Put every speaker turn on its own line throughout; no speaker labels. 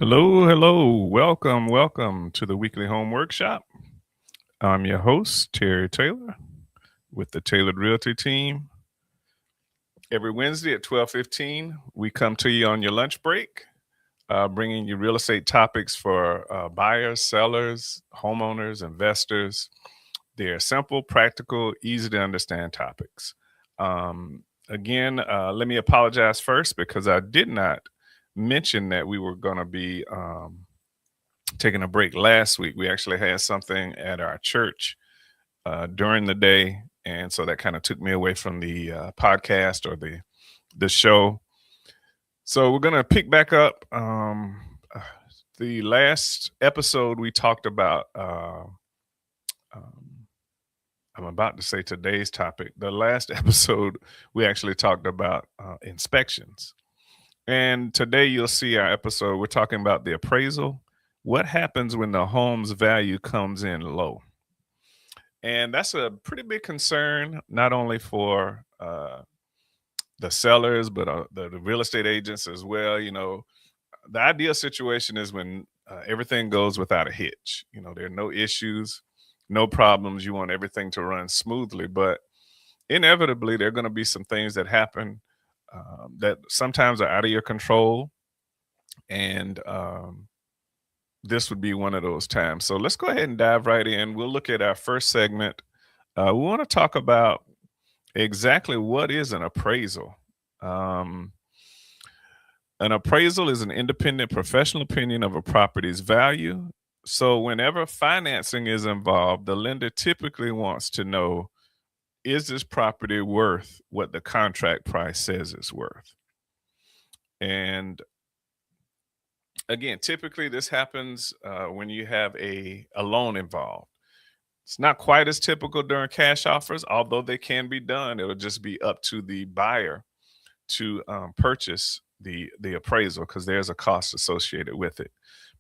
Hello, hello. Welcome to the weekly home workshop. I'm your host, Terry Taylor, with the Tailored Realty team. Every Wednesday at 12:15, we come to you on your lunch break, bringing you real estate topics for buyers, sellers, homeowners, investors. They're simple, practical, easy to understand topics. Let me apologize first because I did not mention that we were going to be taking a break last week. We actually had something at our church during the day, and so that kind of took me away from the podcast or the show. So we're gonna pick back up. The last episode we talked about. Um, I'm about to say today's topic. The last episode we actually talked about inspections. And today you'll see our episode. We're talking about the appraisal. What happens when the home's value comes in low? And that's a pretty big concern, not only for the sellers, but the real estate agents as well. The ideal situation is when everything goes without a hitch. There are no issues, no problems. You want everything to run smoothly, but inevitably, there are going to be some things that happen that sometimes are out of your control. And this would be one of those times. So let's go ahead and dive right in. We'll look at our first segment. We want to talk about exactly what is an appraisal. Um, an appraisal is an independent professional opinion of a property's value. So whenever financing is involved, the lender typically wants to know, is this property worth what the contract price says it's worth? And again, typically this happens when you have a loan involved. It's not quite as typical during cash offers, although they can be done. It'll just be up to the buyer to purchase the appraisal because there's a cost associated with it.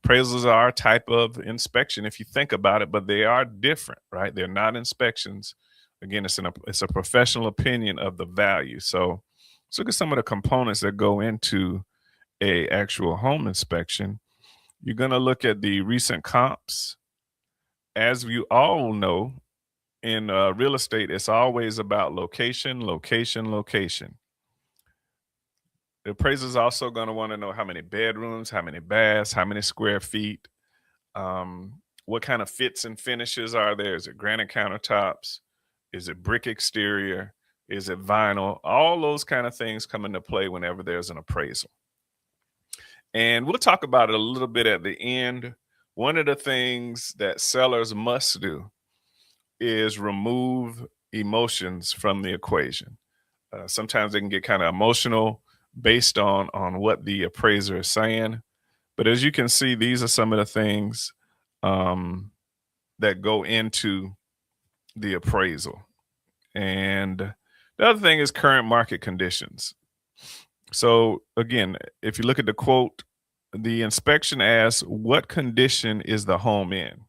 Appraisals are a type of inspection if you think about it, but they are different, right? They're not inspections. Again, it's a professional opinion of the value. So let's look at some of the components that go into a actual home inspection. You're going to look at the recent comps. As you all know, in real estate, it's always about location, location, location. The appraiser's also going to want to know how many bedrooms, how many baths, how many square feet, what kind of fits and finishes are there. Is it granite countertops? Is it brick exterior? Is it vinyl? All those kind of things come into play whenever there's an appraisal. And we'll talk about it a little bit at the end. One of the things that sellers must do is remove emotions from the equation. Sometimes they can get kind of emotional based on what the appraiser is saying. But as you can see, these are some of the things that go into the appraisal. And the other thing is current market conditions. So again, if you look at the quote, the inspection asks, what condition is the home in?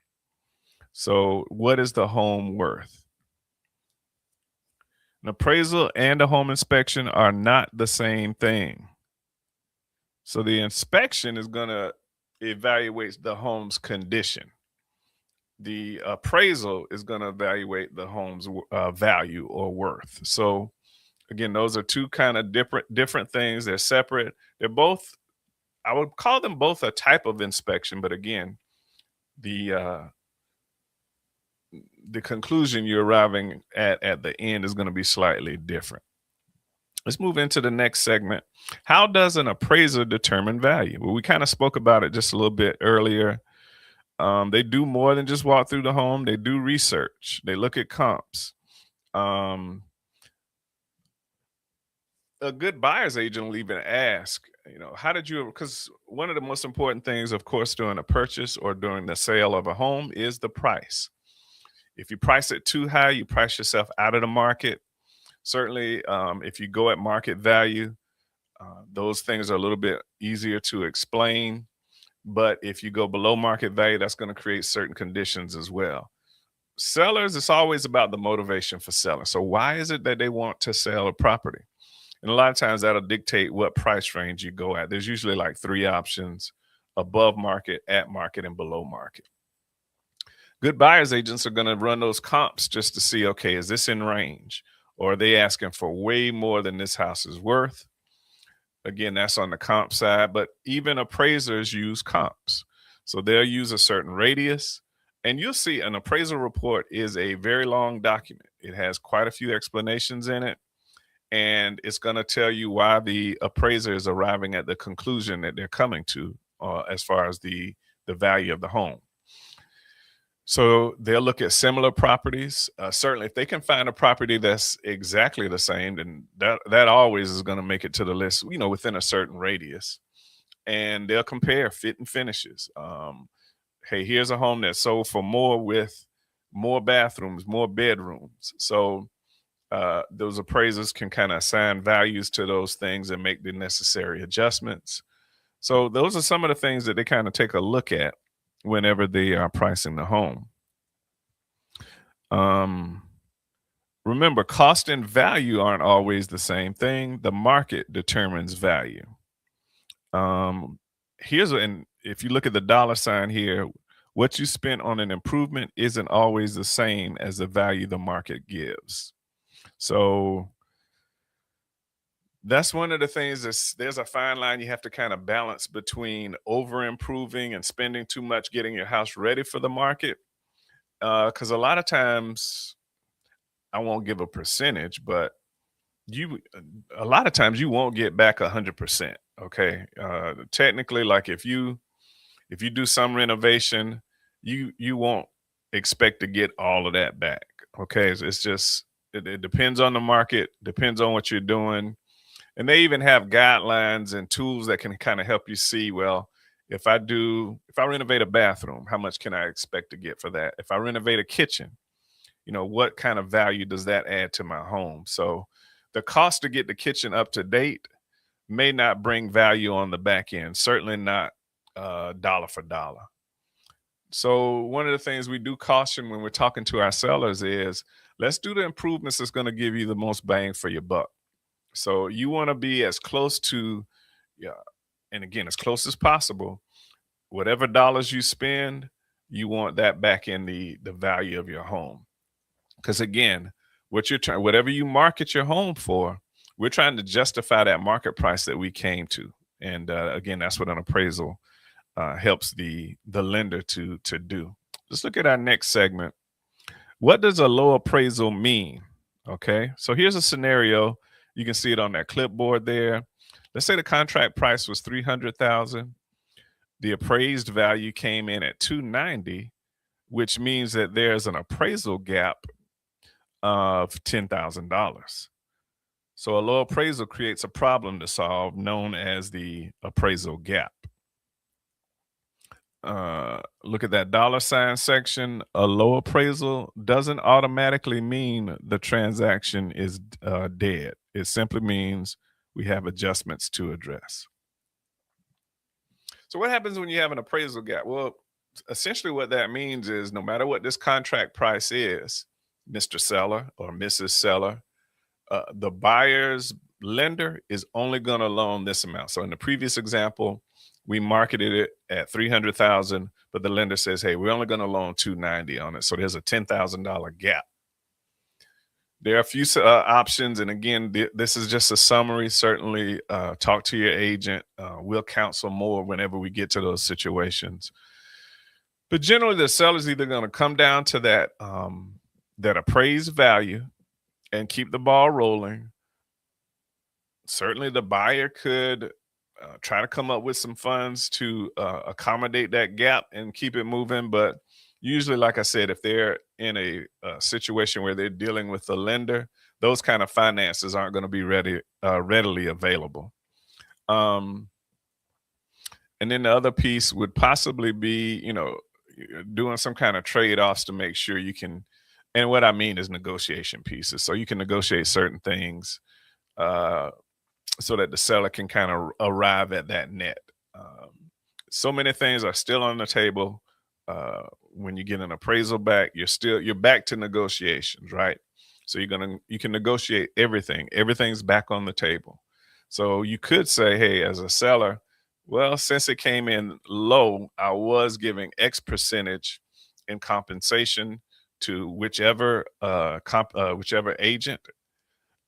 So what is the home worth? An appraisal and a home inspection are not the same thing. So the inspection is going to evaluate the home's condition. The appraisal is going to evaluate the home's value or worth. So again, those are two kind of different things. They're separate. They're both, I would call them both a type of inspection, but again, the conclusion you're arriving at the end is going to be slightly different. Let's move into the next segment. How does an appraiser determine value? Well, we kind of spoke about it just a little bit earlier. They do more than just walk through the home. They do research. They look at comps. A good buyer's agent will even ask, how did you, because one of the most important things, of course, during a purchase or during the sale of a home is the price. If you price it too high, you price yourself out of the market. Certainly, if you go at market value, those things are a little bit easier to explain. But if you go below market value, that's going to create certain conditions as well. Sellers, it's always about the motivation for selling. So why is it that they want to sell a property? And a lot of times that'll dictate what price range you go at. There's usually like three options. above market, at market, and below market. Good buyers agents are going to run those comps just to see, okay, is this in range? Or are they asking for way more than this house is worth? Again, that's on the comp side, but even appraisers use comps. So they'll use a certain radius. And you'll see an appraisal report is a very long document. It has quite a few explanations in it. And it's going to tell you why the appraiser is arriving at the conclusion that they're coming to as far as the value of the home. So they'll look at similar properties. Certainly, if they can find a property that's exactly the same, then that always is going to make it to the list, within a certain radius. And they'll compare fit and finishes. Hey, here's a home that's sold for more with more bathrooms, more bedrooms. So those appraisers can kind of assign values to those things and make the necessary adjustments. So those are some of the things that they kind of take a look at whenever they are pricing the home. Remember, cost and value aren't always the same thing. The market determines value. And if you look at the dollar sign here, what you spent on an improvement isn't always the same as the value the market gives. So that's one of the things there's a fine line you have to kind of balance between over improving and spending too much getting your house ready for the market. Because a lot of times, I won't give a percentage, but a lot of times you won't get back 100%. Okay. Technically, like if you do some renovation, you won't expect to get all of that back. Okay. It's just, it depends on the market, depends on what you're doing. And they even have guidelines and tools that can kind of help you see, well, if I renovate a bathroom, how much can I expect to get for that? If I renovate a kitchen, what kind of value does that add to my home? So the cost to get the kitchen up to date may not bring value on the back end, certainly not dollar for dollar. So one of the things we do caution when we're talking to our sellers is let's do the improvements that's going to give you the most bang for your buck. So you want to be as close to, yeah, and again, as close as possible. Whatever dollars you spend, you want that back in the value of your home. Because again, whatever you market your home for, we're trying to justify that market price that we came to. And again, that's what an appraisal helps the lender to do. Let's look at our next segment. What does a low appraisal mean? Okay, so here's a scenario. You can see it on that clipboard there. Let's say the contract price was $300,000. The appraised value came in at $290,000, which means that there's an appraisal gap of $10,000. So a low appraisal creates a problem to solve known as the appraisal gap. Look at that dollar sign section. A low appraisal doesn't automatically mean the transaction is dead. It simply means we have adjustments to address. So what happens when you have an appraisal gap? Well, essentially what that means is no matter what this contract price is, Mr. Seller or Mrs. Seller, the buyer's lender is only going to loan this amount. So in the previous example, we marketed it at $300,000, but the lender says, hey, we're only going to loan $290,000 on it. So there's a $10,000 gap. There are a few options. And again, this is just a summary. Certainly talk to your agent. We'll counsel more whenever we get to those situations. But generally, the seller's either going to come down to that appraised value and keep the ball rolling. Certainly, the buyer could try to come up with some funds to accommodate that gap and keep it moving. But usually, like I said, if they're in a situation where they're dealing with the lender, those kind of finances aren't going to be readily available. And then the other piece would possibly be, doing some kind of trade-offs to make sure you can, and what I mean is negotiation pieces. So you can negotiate certain things so that the seller can kind of arrive at that net. So many things are still on the table. When you get an appraisal back, you're back to negotiations, right? So you can negotiate everything. Everything's back on the table. So you could say, hey, as a seller, Well, since it came in low, I was giving X percentage in compensation to whichever agent.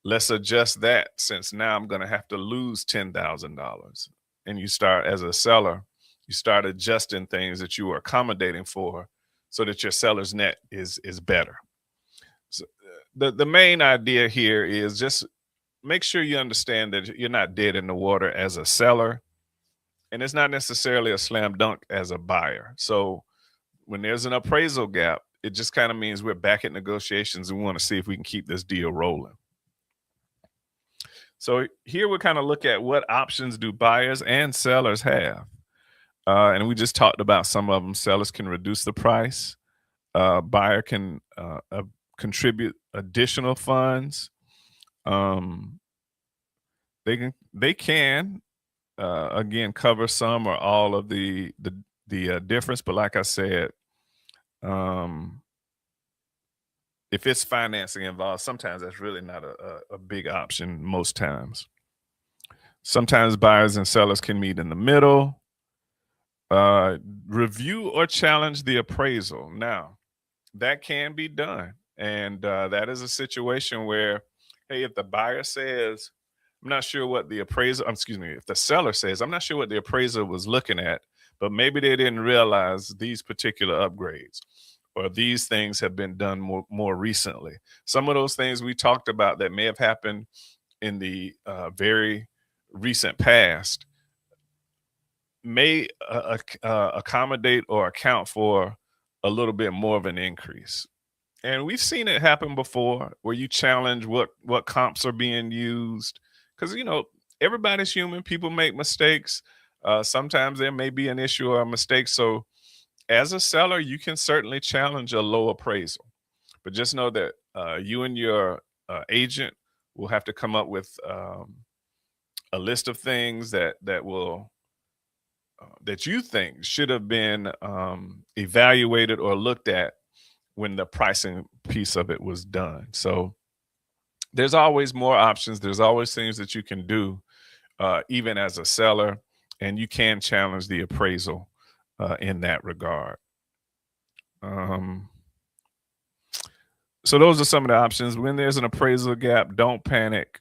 Let's adjust that since now I'm going to have to lose $10,000. And you start as a seller, you start adjusting things that you are accommodating for so that your seller's net is better. So, the main idea here is just make sure you understand that you're not dead in the water as a seller, and it's not necessarily a slam dunk as a buyer. So when there's an appraisal gap, it just kind of means we're back at negotiations and we want to see if we can keep this deal rolling. So here we kind of look at what options do buyers and sellers have. And we just talked about some of them. Sellers can reduce the price. Buyer can contribute additional funds. Um, they can again cover some or all of the difference. But like I said, um, if it's financing involved, sometimes that's really not a big option most times. Sometimes buyers and sellers can meet in the middle. Review or challenge the appraisal. Now, that can be done. And that is a situation where, hey, if the buyer says, I'm not sure what the appraiser, excuse me, if the seller says, I'm not sure what the appraiser was looking at, but maybe they didn't realize these particular upgrades or these things have been done more recently. Some of those things we talked about that may have happened in the very recent past may accommodate or account for a little bit more of an increase. And we've seen it happen before where you challenge what comps are being used because everybody's human. People make mistakes. Sometimes there may be an issue or a mistake. So as a seller, you can certainly challenge a low appraisal, but just know that you and your agent will have to come up with a list of things that you think should have been evaluated or looked at when the pricing piece of it was done. So there's always more options. There's always things that you can do, even as a seller, and you can challenge the appraisal in that regard. Um, so those are some of the options. When there's an appraisal gap, don't panic.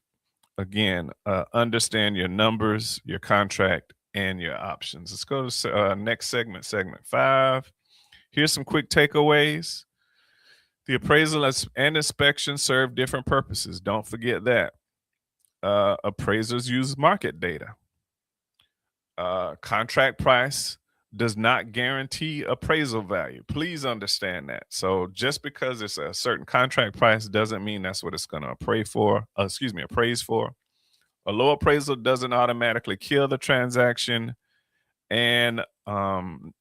Again, understand your numbers, your contract, and your options. Let's go to next segment 5. Here's some quick takeaways. The appraisal and inspection serve different purposes. Don't forget that. Appraisers use market data. Contract price does not guarantee appraisal value. Please understand that. So just because it's a certain contract price doesn't mean that's what it's going to appraise for. A low appraisal doesn't automatically kill the transaction. And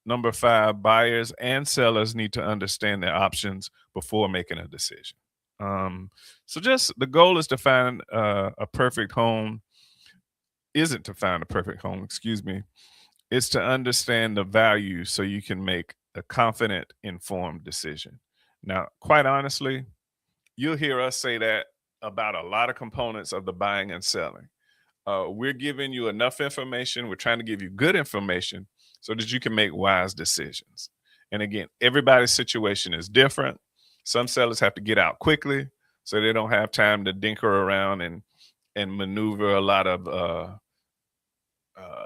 number 5, buyers and sellers need to understand their options before making a decision. So just the goal is to find a perfect home. Isn't to find a perfect home, excuse me. It's to understand the value so you can make a confident, informed decision. Now, quite honestly, you'll hear us say that about a lot of components of the buying and selling. We're giving you enough information. We're trying to give you good information so that you can make wise decisions. And again, everybody's situation is different. Some sellers have to get out quickly, so they don't have time to dinker around and maneuver a lot of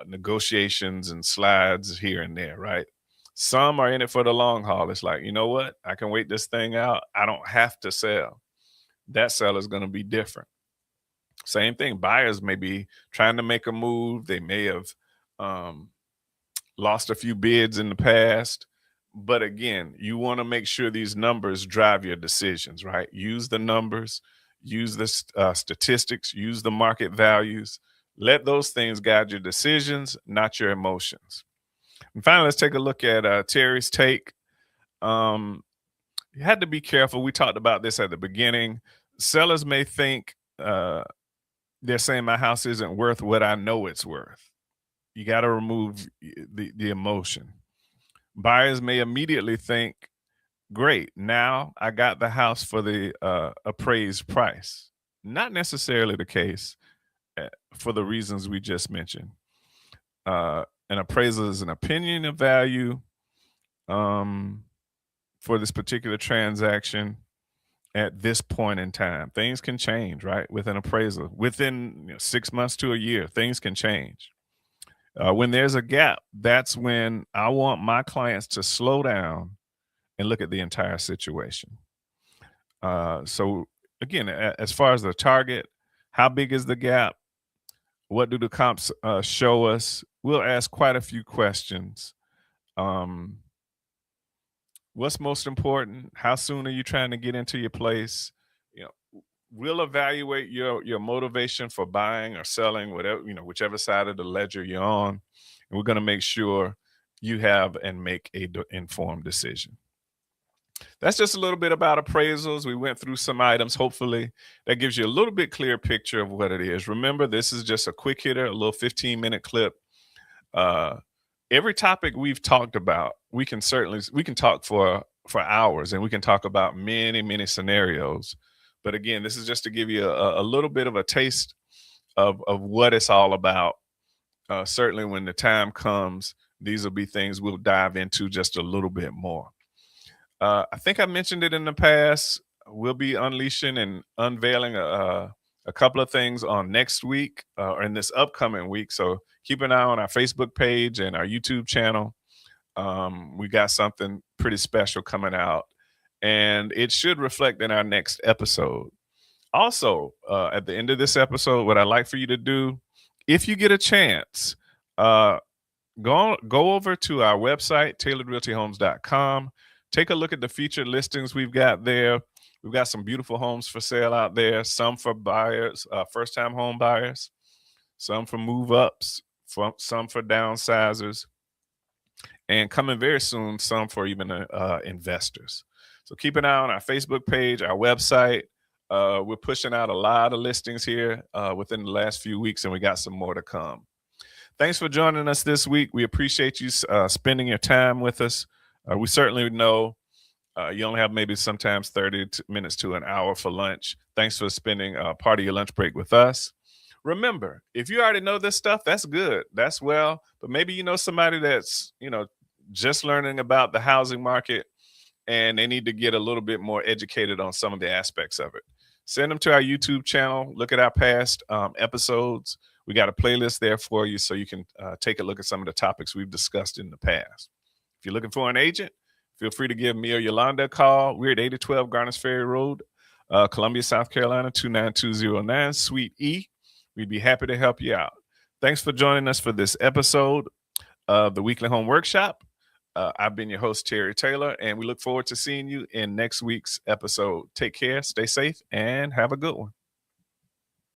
negotiations and slides here and there, right? Some are in it for the long haul. It's like, you know what? I can wait this thing out. I don't have to sell. That seller is going to be different. Same thing. Buyers may be trying to make a move. They may have lost a few bids in the past. But again, you want to make sure these numbers drive your decisions, right? Use the numbers, use the statistics, use the market values. Let those things guide your decisions, not your emotions. And finally, let's take a look at Terry's take. You had to be careful. We talked about this at the beginning. Sellers may think they're saying my house isn't worth what I know it's worth. You got to remove the emotion. Buyers may immediately think, great, now I got the house for the appraised price. Not necessarily the case for the reasons we just mentioned. An appraisal is an opinion of value for this particular transaction at this point in time. Things can change, right? With an appraisal, within 6 months to a year, things can change. When there's a gap, that's when I want my clients to slow down and look at the entire situation. So again, as far as the target, how big is the gap? What do the comps show us? We'll ask quite a few questions. Um, what's most important? How soon are you trying to get into your place? You know, we'll evaluate your motivation for buying or selling, whatever, whichever side of the ledger you're on. And we're going to make sure you have and make a informed decision. That's just a little bit about appraisals. We went through some items. Hopefully, that gives you a little bit clear picture of what it is. Remember, this is just a quick hitter, a little 15-minute clip. Uh, every topic we've talked about, we can talk for hours, and we can talk about many scenarios. But again, this is just to give you a little bit of a taste of what it's all about. Certainly, when the time comes, these will be things we'll dive into just a little bit more. I think I mentioned it in the past. We'll be unleashing and unveiling a couple of things on next week or in this upcoming week. So keep an eye on our Facebook page and our YouTube channel. We got something pretty special coming out, and it should reflect in our next episode. Also, at the end of this episode, what I'd like for you to do, if you get a chance, go over to our website, tailoredrealtyhomes.com. Take a look at the featured listings we've got there. We've got some beautiful homes for sale out there, some for buyers, first-time home buyers, some for move-ups, some for downsizers, and coming very soon, some for even investors. So keep an eye on our Facebook page, our website. We're pushing out a lot of listings here within the last few weeks, and we got some more to come. Thanks for joining us this week. We appreciate you spending your time with us. We certainly know you only have maybe sometimes 30 minutes to an hour for lunch. Thanks for spending part of your lunch break with us. Remember, if you already know this stuff, that's good. That's well, but maybe you know somebody that's, just learning about the housing market, and they need to get a little bit more educated on some of the aspects of it. Send them to our YouTube channel. Look at our past episodes. We got a playlist there for you so you can take a look at some of the topics we've discussed in the past. If you're looking for an agent, feel free to give me or Yolanda a call. We're at 8012 Garners Ferry Road, Columbia, South Carolina, 29209, Suite E. We'd be happy to help you out. Thanks for joining us for this episode of the Weekly Home Workshop. I've been your host, Terry Taylor, and we look forward to seeing you in next week's episode. Take care, stay safe, and have a good one.